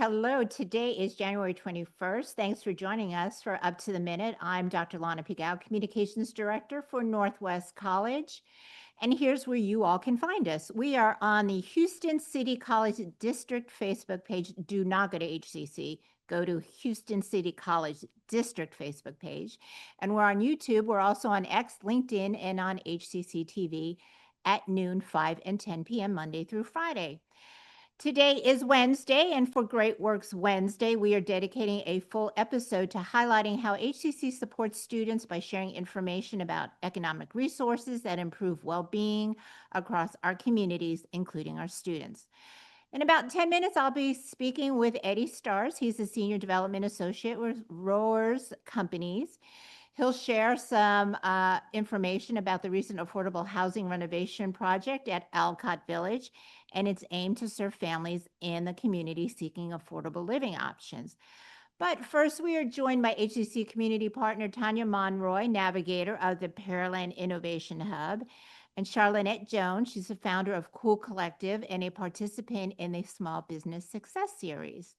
Hello, today is January 21st. Thanks for joining us for Up to the Minute. I'm Dr. Lana Pigao, Communications Director for Northwest College. And here's where you all can find us. We are on the Houston City College District Facebook page. Do not go to HCC. Go to Houston City College District Facebook page. And we're on YouTube. We're also on X, LinkedIn, and on HCC TV at noon, 5 and 10 p.m. Monday through Friday. Today is Wednesday, and for Great Works Wednesday, we are dedicating a full episode to highlighting how HCC supports students by sharing information about economic resources that improve well-being across our communities, including our students. In about 10 minutes, I'll be speaking with Eddie Starz. He's a Senior Development Associate with Roers Companies. He'll share some information about the recent affordable housing renovation project at Alcott Village and its aim to serve families in the community seeking affordable living options. But first, we are joined by HCC Community Partner Tania Monroy, Navigator of the Pearland Innovation Hub, and Charlenette Jones. She's the founder of Cool Collective and a participant in the Small Business Success Series.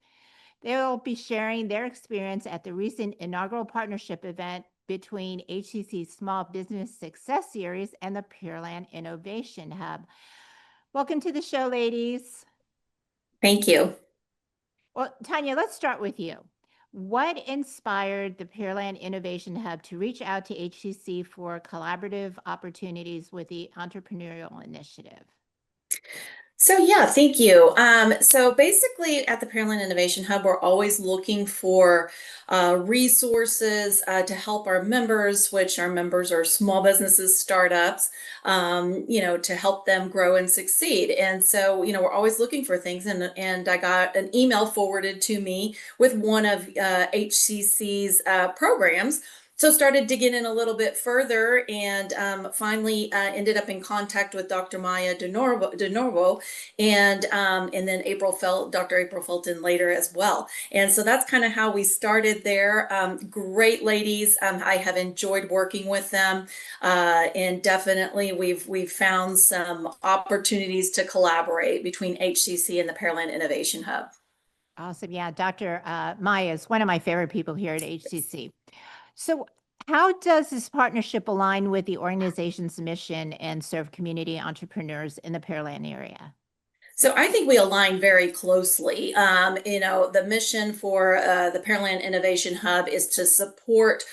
They'll be sharing their experience at the recent inaugural partnership event between HCC's Small Business Success Series and the Pearland Innovation Hub. Welcome to the show, ladies. Thank you. Well, Tania, let's start with you. What inspired the Pearland Innovation Hub to reach out to HCC for collaborative opportunities with the entrepreneurial initiative? Thank you. So basically at the Pearland Innovation Hub, we're always looking for resources to help our members, which our members are small businesses, startups, to help them grow and succeed. And so, we're always looking for things. And I got an email forwarded to me with one of HCC's programs. So started digging in a little bit further and finally ended up in contact with Dr. Maya DeNorvo and then Dr. April Felton later as well. And so that's kind of how we started there. Great ladies. I have enjoyed working with them and definitely we've found some opportunities to collaborate between HCC and the Pearland Innovation Hub. Awesome. Yeah, Dr. Maya is one of my favorite people here at HCC. So how does this partnership align with the organization's mission and serve community entrepreneurs in the Pearland area? So I think we align very closely. The mission for the Pearland Innovation Hub is to support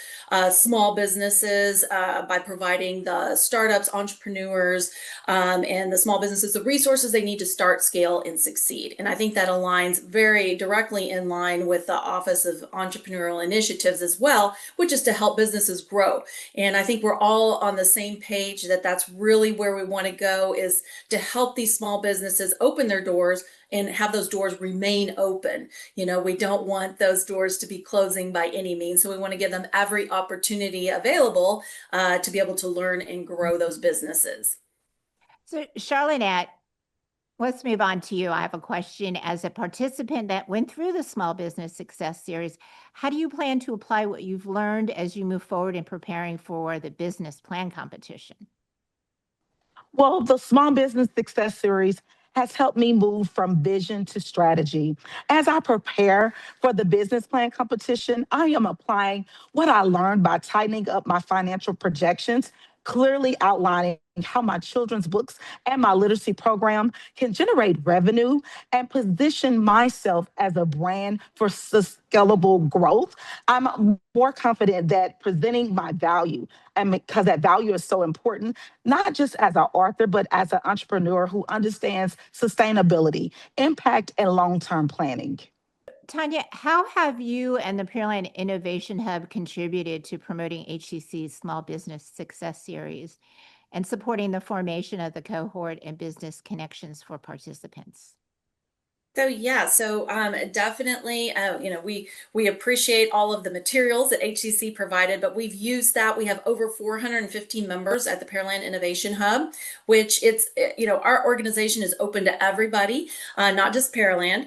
small businesses by providing the startups, entrepreneurs, and the small businesses the resources they need to start, scale, and succeed. And I think that aligns very directly in line with the Office of Entrepreneurial Initiatives as well, which is to help businesses grow. And I think we're all on the same page that that's really where we want to go, is to help these small businesses open their doors and have those doors remain open. We don't want those doors to be closing by any means. So we want to give them every opportunity available to be able to learn and grow those businesses. So Charlenette, let's move on to you. I have a question. As a participant that went through the Small Business Success Series, how do you plan to apply what you've learned as you move forward in preparing for the business plan competition? Well, the Small Business Success Series has helped me move from vision to strategy. As I prepare for the business plan competition, I am applying what I learned by tightening up my financial projections, clearly outlining how my children's books and my literacy program can generate revenue and position myself as a brand for scalable growth. I'm more confident that presenting my value, and because that value is so important, not just as an author, but as an entrepreneur who understands sustainability, impact, and long-term planning. Tania, how have you and the Pearland Innovation Hub contributed to promoting HCC's Small Business Success Series and supporting the formation of the cohort and business connections for participants? So definitely, we appreciate all of the materials that HCC provided, but we've used that. We have over 415 members at the Pearland Innovation Hub, which our organization is open to everybody, not just Pearland.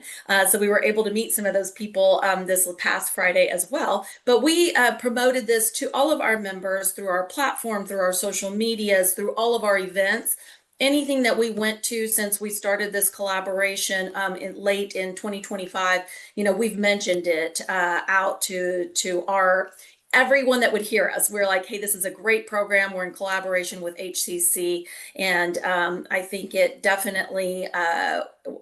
So we were able to meet some of those people this past Friday as well. But we promoted this to all of our members through our platform, through our social medias, through all of our events. anything that we went to since we started this collaboration late in 2025, we've mentioned it out to our everyone that would hear us. We're like, hey, this is a great program. We're in collaboration with HCC, and I think it definitely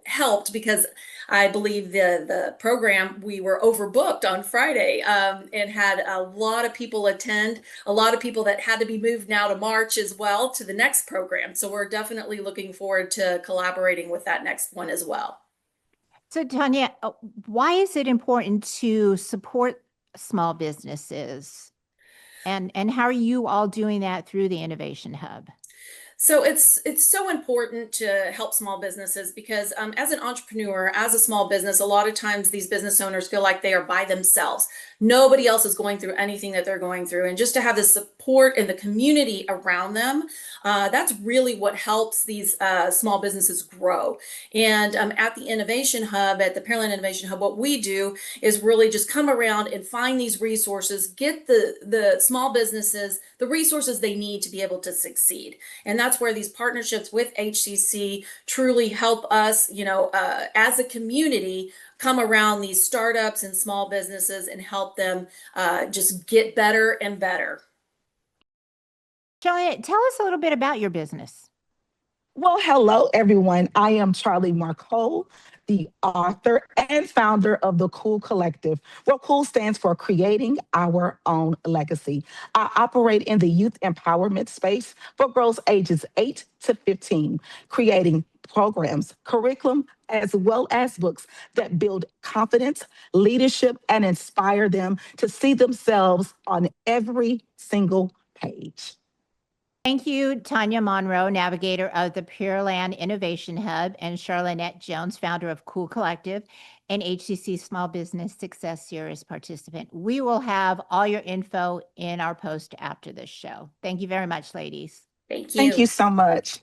helped because I believe the program, we were overbooked on Friday and had a lot of people attend, a lot of people that had to be moved now to March as well to the next program. So we're definitely looking forward to collaborating with that next one as well. So Tania, why is it important to support small businesses? And how are you all doing that through the Innovation Hub? So it's so important to help small businesses because as an entrepreneur, as a small business, a lot of times these business owners feel like they are by themselves. Nobody else is going through anything that they're going through. And just to have the support and the community around them, that's really what helps these small businesses grow. And at the Innovation Hub, at the Pearland Innovation Hub, what we do is really just come around and find these resources, get the small businesses the resources they need to be able to succeed. And that's where these partnerships with HCC truly help us, as a community, come around these startups and small businesses and help them just get better and better. Charlenette, tell us a little bit about your business. Well, hello, everyone. I am Charlie Marco, the author and founder of the Cool Collective, where Cool stands for Creating Our Own Legacy. I operate in the youth empowerment space for girls ages 8 to 15, creating programs, curriculum, as well as books that build confidence, leadership, and inspire them to see themselves on every single page. Thank you, Tania Monroy, Navigator of the Pearland Innovation Hub, and Charlenette Jones, founder of Cool Collective and HCC Small Business Success Series participant. We will have all your info in our post after this show. Thank you very much, ladies. Thank you. Thank you so much.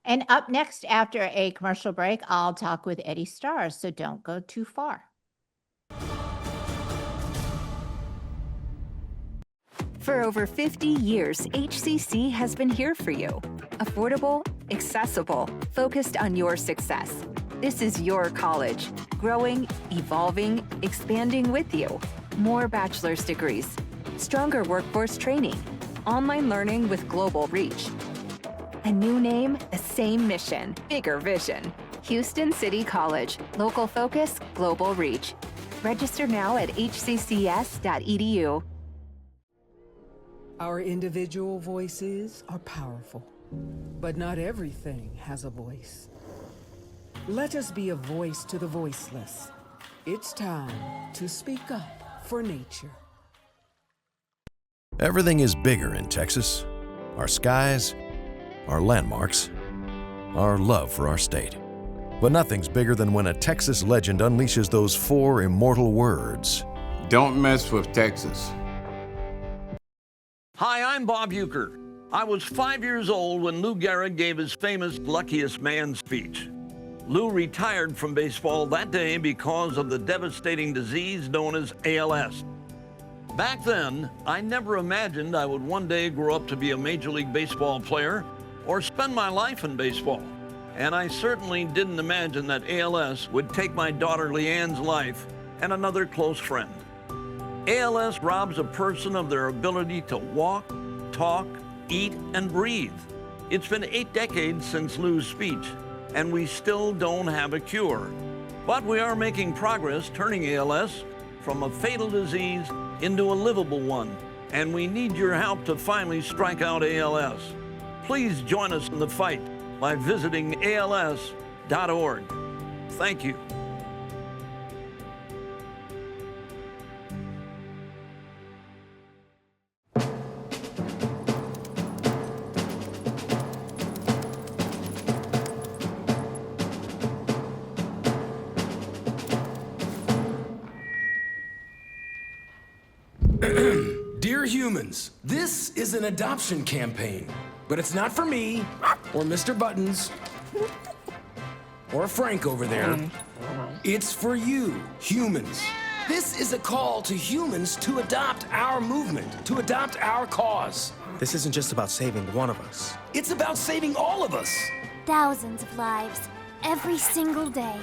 And up next, after a commercial break, I'll talk with Eddie Starz, so don't go too far. For over 50 years, HCC has been here for you. Affordable, accessible, focused on your success. This is your college, growing, evolving, expanding with you. More bachelor's degrees, stronger workforce training, online learning with global reach. A new name, the same mission, bigger vision. Houston City College, local focus, global reach. Register now at hccs.edu. Our individual voices are powerful, but not everything has a voice. Let us be a voice to the voiceless. It's time to speak up for nature. Everything is bigger in Texas. Our skies, our landmarks, our love for our state. But nothing's bigger than when a Texas legend unleashes those 4 immortal words. Don't mess with Texas. Hi, I'm Bob Uecker. I was 5 years old when Lou Gehrig gave his famous Luckiest Man speech. Lou retired from baseball that day because of the devastating disease known as ALS. Back then, I never imagined I would one day grow up to be a Major League Baseball player or spend my life in baseball. And I certainly didn't imagine that ALS would take my daughter Leanne's life and another close friend. ALS robs a person of their ability to walk, talk, eat, and breathe. It's been 8 decades since Lou's speech, and we still don't have a cure. But we are making progress turning ALS from a fatal disease into a livable one, and we need your help to finally strike out ALS. Please join us in the fight by visiting als.org. Thank you. Dear humans, this is an adoption campaign, but it's not for me, or Mr. Buttons, or Frank over there. It's for you, humans. This is a call to humans to adopt our movement, to adopt our cause. This isn't just about saving one of us. It's about saving all of us. thousands of lives every single day.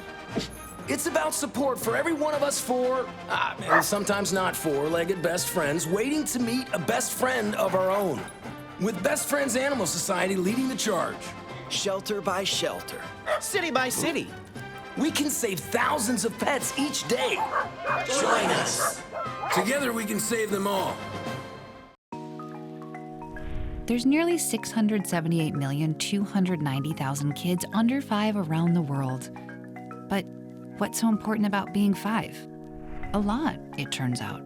It's about support for every one of us four, and sometimes not four-legged best friends waiting to meet a best friend of our own. With Best Friends Animal Society leading the charge. Shelter by shelter, city by city. We can save thousands of pets each day. Join us. Together we can save them all. There's nearly 678,290,000 kids under 5 around the world. But what's so important about being 5? A lot, it turns out.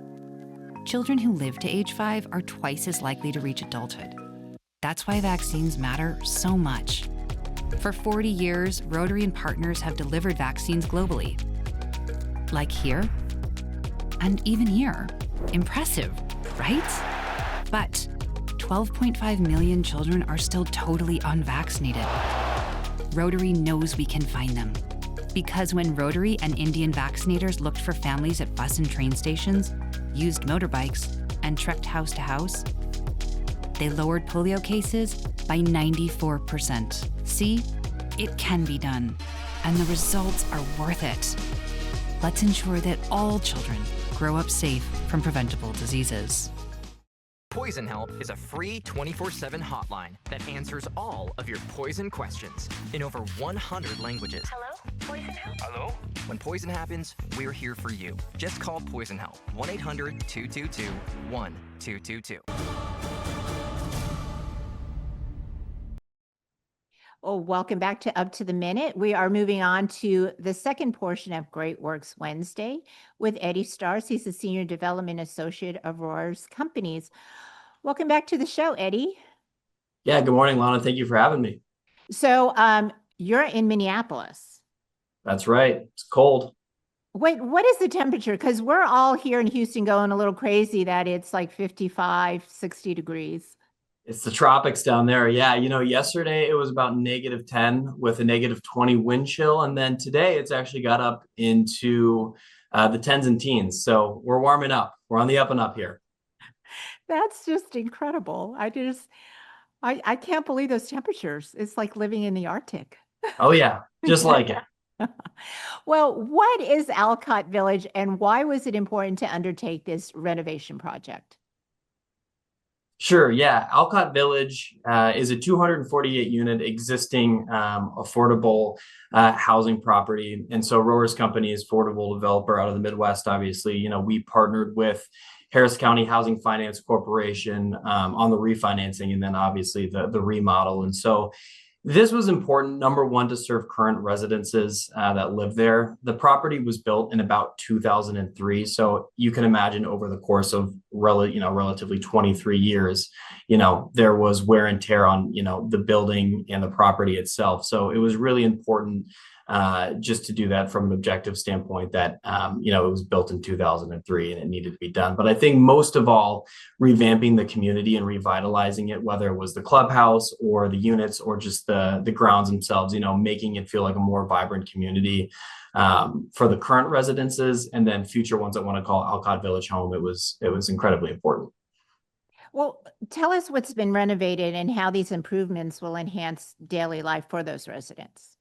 Children who live to age 5 are twice as likely to reach adulthood. That's why vaccines matter so much. For 40 years, Rotary and partners have delivered vaccines globally. Like here, and even here. Impressive, right? But 12.5 million children are still totally unvaccinated. Rotary knows we can find them. Because when Rotary and Indian vaccinators looked for families at bus and train stations, used motorbikes, and trekked house to house, they lowered polio cases by 94%. See, it can be done, and the results are worth it. Let's ensure that all children grow up safe from preventable diseases. Poison Help is a free 24/7 hotline that answers all of your poison questions in over 100 languages. Hello? Poison Help? Hello? When poison happens, we're here for you. Just call Poison Help, 1-800-222-1222. Well, welcome back to Up to the Minute. We are moving on to the second portion of Great Works Wednesday with Eddie Starz. He's the Senior Development Associate of Roers Companies. Welcome back to the show, Eddie. Yeah, good morning, Lana. Thank you for having me. So you're in Minneapolis. That's right. It's cold. Wait, what is the temperature? Because we're all here in Houston going a little crazy that it's like 55, 60 degrees. It's the tropics down there. Yeah, yesterday it was about -10 with a -20 wind chill. And then today it's actually got up into the 10s and teens. So we're warming up. We're on the up and up here. That's just incredible. I can't believe those temperatures. It's like living in the Arctic. Oh, yeah, just like it. Well, what is Alcott Village and why was it important to undertake this renovation project? Sure. Yeah. Alcott Village is a 248-unit existing affordable housing property. And so Roers Companies, affordable developer out of the Midwest, obviously, we partnered with Harris County Housing Finance Corporation on the refinancing and then obviously the remodel. And so this was important, number one, to serve current residences that live there. The property was built in about 2003. So you can imagine over the course of relatively 23 years, there was wear and tear on, the building and the property itself. So it was really important just to do that from an objective standpoint that, it was built in 2003 and it needed to be done. But I think most of all, revamping the community and revitalizing it, whether it was the clubhouse or the units or just the grounds themselves, making it feel like a more vibrant community for the current residences and then future ones that want to call Alcott Village home. It was incredibly important. Well, tell us what's been renovated and how these improvements will enhance daily life for those residents.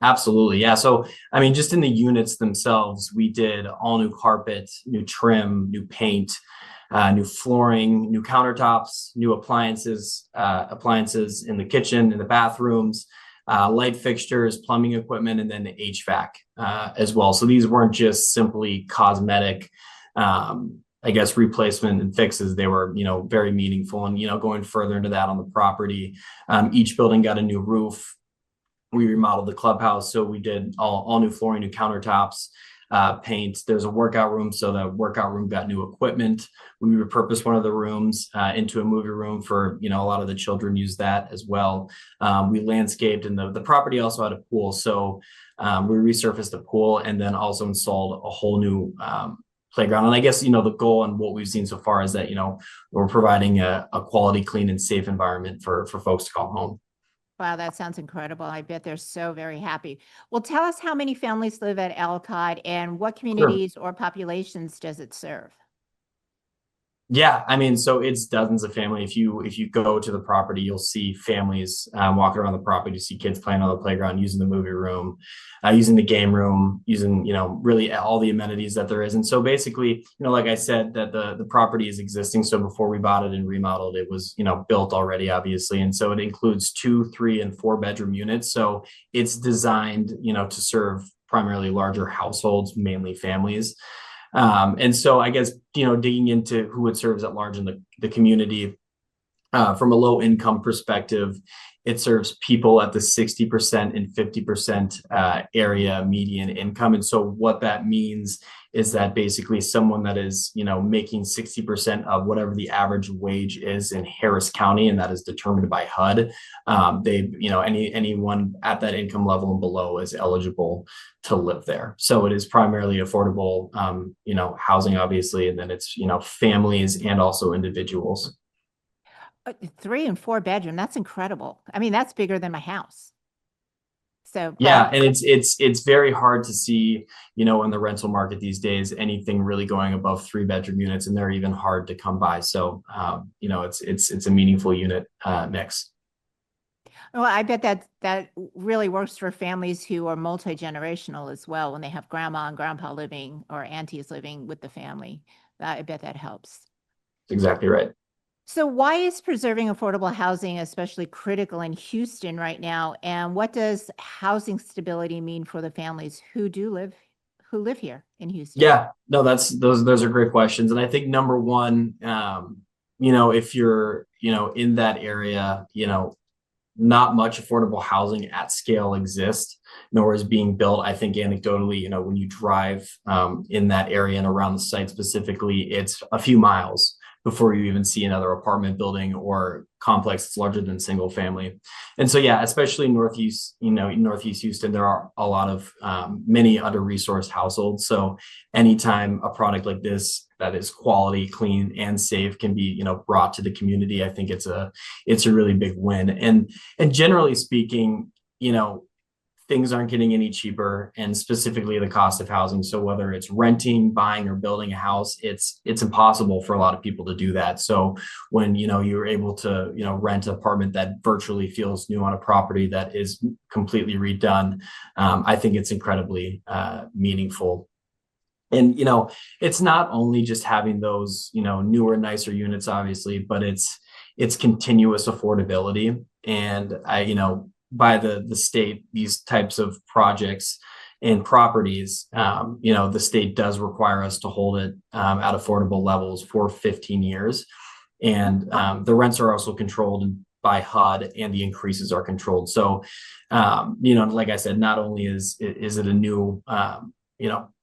Absolutely. Yeah. So, just in the units themselves, we did all new carpet, new trim, new paint, new flooring, new countertops, new appliances in the kitchen, in the bathrooms, light fixtures, plumbing equipment, and then the HVAC as well. So these weren't just simply cosmetic, replacement and fixes. They were, very meaningful and, going further into that on the property. Each building got a new roof. We remodeled the clubhouse. So we did all new flooring, new countertops, paint. There's a workout room. So the workout room got new equipment. We repurposed one of the rooms into a movie room for, a lot of the children use that as well. We landscaped and the property also had a pool. So we resurfaced the pool and then also installed a whole new playground. And I guess, the goal and what we've seen so far is that, we're providing a quality, clean and safe environment for folks to call home. Wow, that sounds incredible. I bet they're so very happy. Well, tell us how many families live at Alcott and what communities or populations does it serve? Yeah, I mean, so it's dozens of family. If you go to the property, you'll see families walking around the property. You see kids playing on the playground, using the movie room, using the game room, using really all the amenities that there is. And so basically, like I said, that the property is existing. So before we bought it and remodeled, it was built already, obviously, and so it includes 2, 3, and 4 bedroom units. So it's designed to serve primarily larger households, mainly families. And so I guess, digging into who it serves at large in the community, from a low income perspective, it serves people at the 60% and 50% area median income. And so what that means is that basically someone that is, making 60% of whatever the average wage is in Harris County, and that is determined by HUD, anyone at that income level and below is eligible to live there. So it is primarily affordable, housing, obviously, and then it's, families and also individuals. 3 and 4 bedroom. That's incredible. I mean, that's bigger than my house. So yeah, and it's very hard to see, in the rental market these days, anything really going above 3 bedroom units, and they're even hard to come by. So, it's a meaningful unit mix. Well, I bet that really works for families who are multi-generational as well, when they have grandma and grandpa living or aunties living with the family. I bet that helps. Exactly right. So why is preserving affordable housing especially critical in Houston right now? And what does housing stability mean for the families who live here in Houston? Yeah, no, those are great questions. And I think number one, if you're, in that area, not much affordable housing at scale exists, nor is being built. I think anecdotally, when you drive in that area and around the site specifically, it's a few miles before you even see another apartment building or complex that's larger than single family. And so, yeah, especially in Northeast Houston, there are a lot of many under-resourced households. So anytime a product like this that is quality, clean, and safe can be, brought to the community, I think it's a really big win. And generally speaking, things aren't getting any cheaper, and specifically the cost of housing. So whether it's renting, buying, or building a house, it's impossible for a lot of people to do that. So when, you're able to, rent an apartment that virtually feels new on a property that is completely redone, I think it's incredibly meaningful. And, it's not only just having those, newer, nicer units, obviously, but it's continuous affordability. And by the state, these types of projects and properties, the state does require us to hold it at affordable levels for 15 years. And the rents are also controlled by HUD, and the increases are controlled. So, like I said, not only is it a new,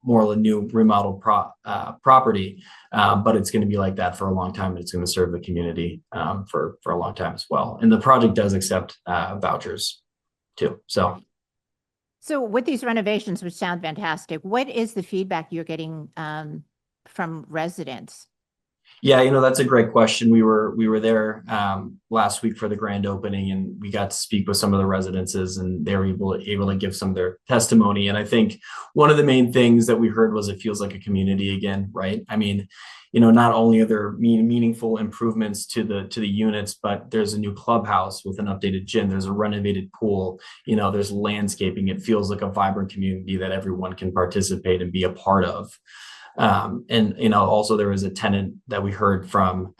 more of a new remodeled property, but it's going to be like that for a long time, and it's going to serve the community for a long time as well. And the project does accept vouchers too. So with these renovations, which sound fantastic, what is the feedback you're getting from residents? Yeah, that's a great question. We were there last week for the grand opening, and we got to speak with some of the residences, and they were able to give some of their testimony. And I think one of the main things that we heard was it feels like a community again, right? I mean, not only are there meaningful improvements to the units, but there's a new clubhouse with an updated gym. There's a renovated pool. There's landscaping. It feels like a vibrant community that everyone can participate and be a part of. And also there was a tenant that we heard from,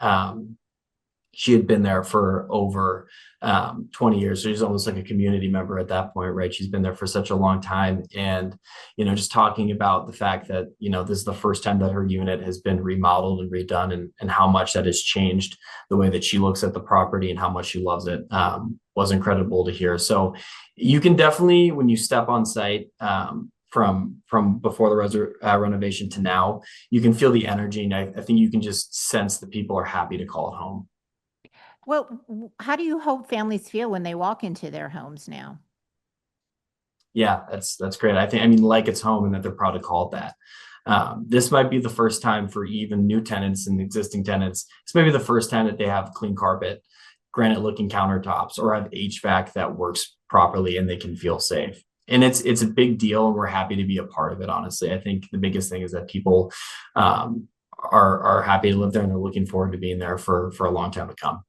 she had been there for over 20 years. So she's almost like a community member at that point, right? She's been there for such a long time. And, just talking about the fact that, this is the first time that her unit has been remodeled and redone, and how much that has changed the way that she looks at the property and how much she loves it, was incredible to hear. So you can definitely, when you step on site, from before the renovation to now, you can feel the energy. And I think you can just sense that people are happy to call it home. Well, how do you hope families feel when they walk into their homes now? Yeah, that's great. I mean, like it's home, and that they're proud to call it that. This might be the first time for even new tenants and existing tenants. This may be the first time that they have clean carpet, granite looking countertops, or have HVAC that works properly and they can feel safe. And it's a big deal, and we're happy to be a part of it. Honestly, I think the biggest thing is that people are happy to live there, and they're looking forward to being there for a long time to come.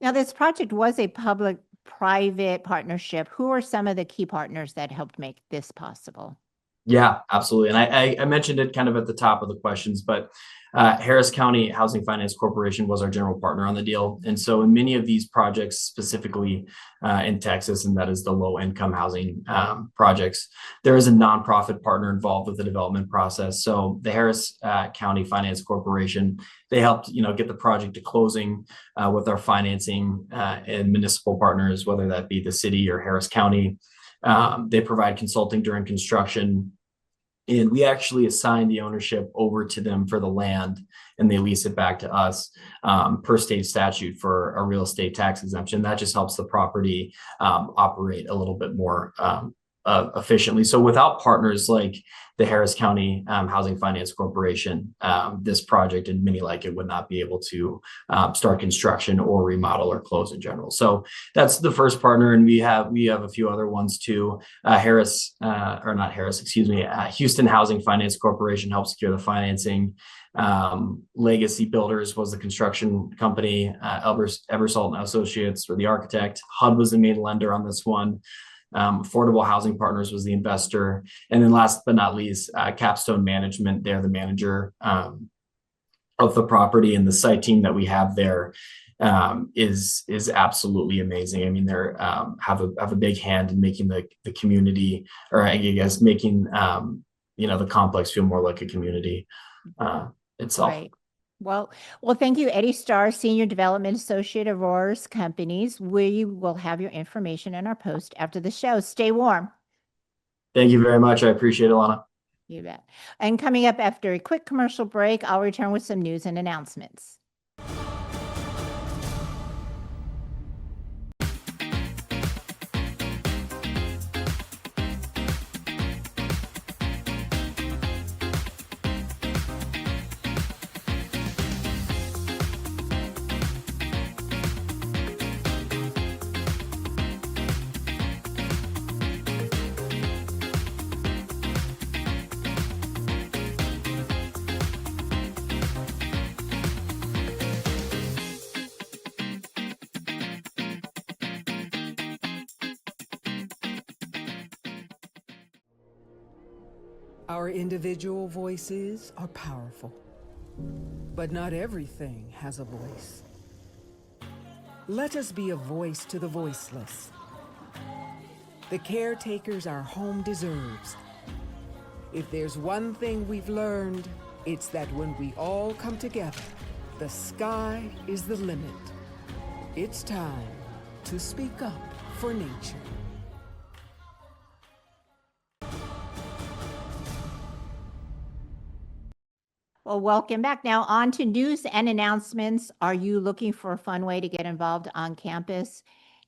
Now, this project was a public-private partnership. Who are some of the key partners that helped make this possible? Yeah, absolutely. And I mentioned it kind of at the top of the questions, but Harris County Housing Finance Corporation was our general partner on the deal. And so in many of these projects, specifically in Texas, and that is the low income housing projects, there is a nonprofit partner involved with the development process. So the Harris County Finance Corporation, they helped, get the project to closing with our financing and municipal partners, whether that be the city or Harris County. They provide consulting during construction, and we actually assign the ownership over to them for the land, and they lease it back to us per state statute for a real estate tax exemption. That just helps the property operate a little bit more efficiently. So without partners like the Harris County Housing Finance Corporation, this project and many like it would not be able to start construction or remodel or close in general. So that's the first partner, and we have a few other ones too. Houston Housing Finance Corporation helped secure the financing. Legacy Builders was the construction company. Ebersalt and Associates were the architect. HUD was the main lender on this one. Affordable Housing Partners was the investor. And then last but not least, Capstone Management, they're the manager of the property, and the site team that we have there is absolutely amazing. I mean, they're have a big hand in making the community, or I guess making the complex feel more like a community itself. Right. Well, thank you, Eddie Starr, Senior Development Associate of Roers Companies. We will have your information in our post after the show. Stay warm. Thank you very much. I appreciate it, Lana. You bet. And coming up after a quick commercial break, I'll return with some news and announcements. Our individual voices are powerful, but not everything has a voice. Let us be a voice to the voiceless, the caretakers our home deserves. If there's one thing we've learned, it's that when we all come together, the sky is the limit. It's time to speak up for nature. Well, welcome back. Now on to news and announcements. Are you looking for a fun way to get involved on campus?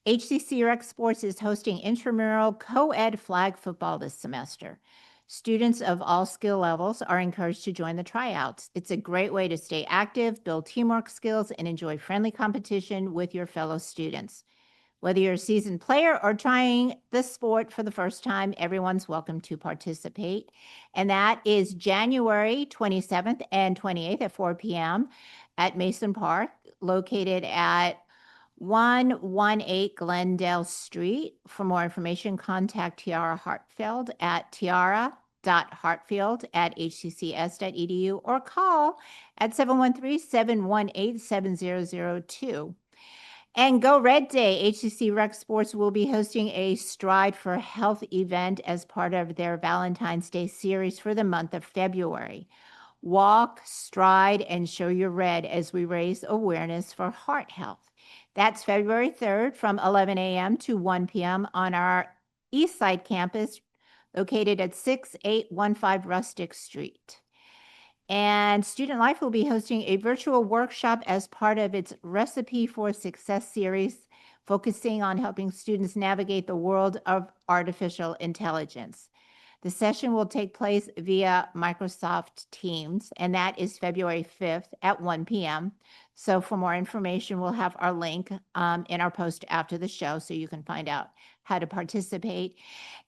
HCC Rec Sports is hosting intramural co-ed flag football this semester. Students of all skill levels are encouraged to join the tryouts. It's a great way to stay active, build teamwork skills, and enjoy friendly competition with your fellow students. Whether you're a seasoned player or trying the sport for the first time, everyone's welcome to participate. And that is January 27th and 28th at 4 p.m. at Mason Park, located at 118 Glendale Street. For more information, contact Tiara Hartfield at tiara.hartfield@hccs.edu or call at 713-718-7002. And Go Red Day, HCC Rec Sports will be hosting a Stride for Health event as part of their Valentine's Day series for the month of February. Walk, stride, and show your red as we raise awareness for heart health. That's February 3rd from 11 a.m. to 1 p.m. on our East Side campus located at 6815 Rustic Street. And Student Life will be hosting a virtual workshop as part of its Recipe for Success series, focusing on helping students navigate the world of artificial intelligence. The session will take place via Microsoft Teams, and that is February 5th at 1 p.m. So for more information, we'll have our link in our post after the show so you can find out how to participate.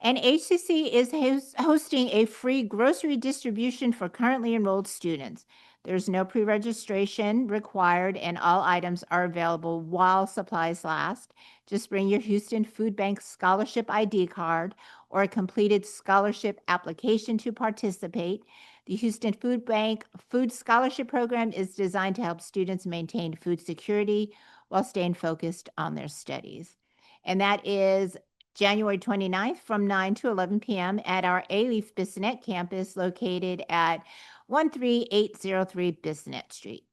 And HCC is hosting a free grocery distribution for currently enrolled students. There's no pre-registration required, and all items are available while supplies last. Just bring your Houston Food Bank Scholarship ID card or a completed scholarship application to participate. The Houston Food Bank Food Scholarship Program is designed to help students maintain food security while staying focused on their studies. And that is January 29th from 9 to 11 p.m. at our A-Leaf Bissonnette campus located at 13803 Bissonnette Street.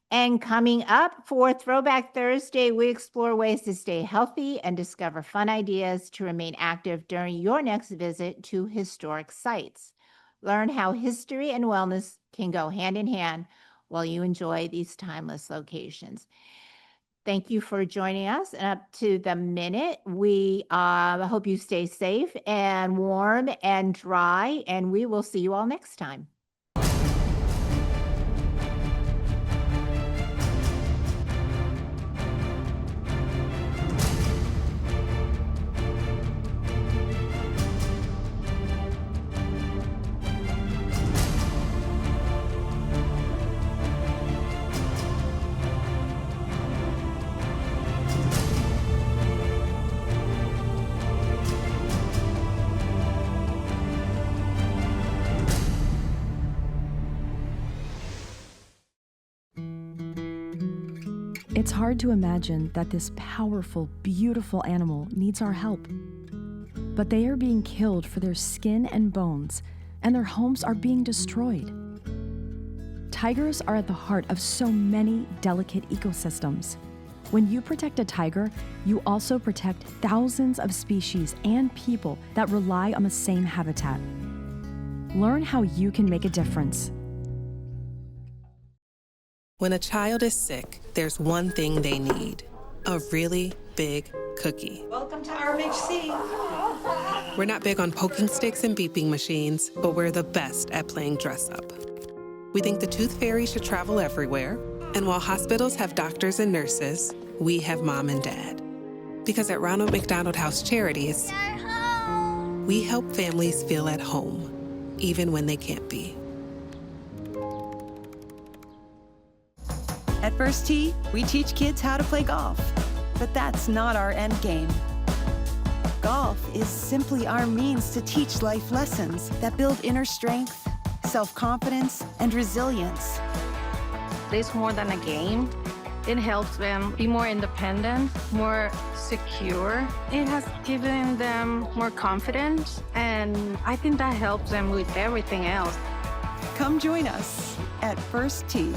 And coming up for Throwback Thursday, we explore ways to stay healthy and discover fun ideas to remain active during your next visit to historic sites. Learn how history and wellness can go hand in hand while you enjoy these timeless locations. Thank you for joining us. And up to the minute, we hope you stay safe and warm and dry, and we will see you all next time. It's hard to imagine that this powerful, beautiful animal needs our help. But they are being killed for their skin and bones, and their homes are being destroyed. Tigers are at the heart of so many delicate ecosystems. When you protect a tiger, you also protect thousands of species and people that rely on the same habitat. Learn how you can make a difference. When a child is sick, there's one thing they need: a really big cookie. Welcome to RMHC. We're not big on poking sticks and beeping machines, but we're the best at playing dress up. We think the tooth fairy should travel everywhere, and while hospitals have doctors and nurses, we have mom and dad. Because at Ronald McDonald House Charities, we help families feel at home, even when they can't be. At First Tee, we teach kids how to play golf, but that's not our end game. Golf is simply our means to teach life lessons that build inner strength, self-confidence, and resilience. It's more than a game. It helps them be more independent, more secure. It has given them more confidence, and I think that helps them with everything else. Come join us at First Tee.